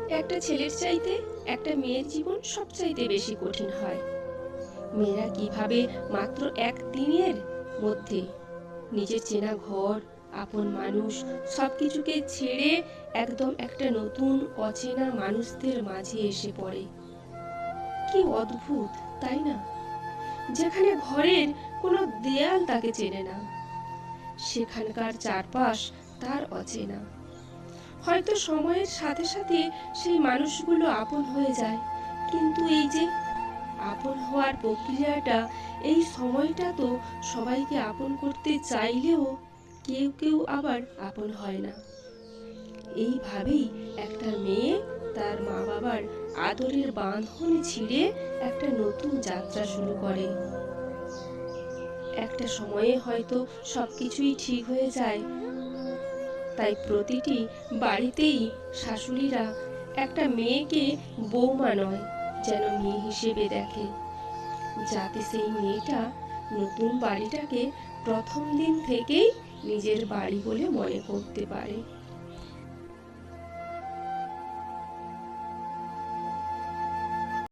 একটা ছেলের চাইতে একটা মেয়ের জীবন সবচাইতে বেশি কঠিন হয়। মেয়েরা কিভাবে মাত্র একদিনের মধ্যে নিজের চেনা ঘর, আপন মানুষ সবকিছুকে ছেড়ে একদম একটা নতুন অচেনা মানুষদের মাঝে এসে পড়ে। কি অদ্ভুত, তাই না? যেখানে ঘরের কোনো দেয়াল তাকে চেনে না, সেখানকার চারপাশ তার অচেনা। হয়তো সময়ের সাথে সাথে সেই মানুষগুলো আপন হয়ে যায়, কিন্তু এই যে আপন হওয়ার প্রক্রিয়াটা, এই সময়টা তো সবাইকে আপন করতে চাইলেও কেউ কেউ আবার আপন হয় না। এইভাবেই একটা মেয়ে তার মা বাবার আদরের বাঁধন ছিঁড়ে একটা নতুন যাত্রা শুরু করে। একটা সময়ে হয়তো সবকিছুই ঠিক হয়ে যায়, তাই প্রতিটি বাড়িতেই শাশুড়িরা একটা মেয়েকে বৌমা নয়, যেন মেয়ে হিসেবে দেখে, যাতে সেই মেয়েটা নতুন বাড়িটাকে প্রথম দিন থেকেই নিজের বাড়ি বলে মনে করতে পারে।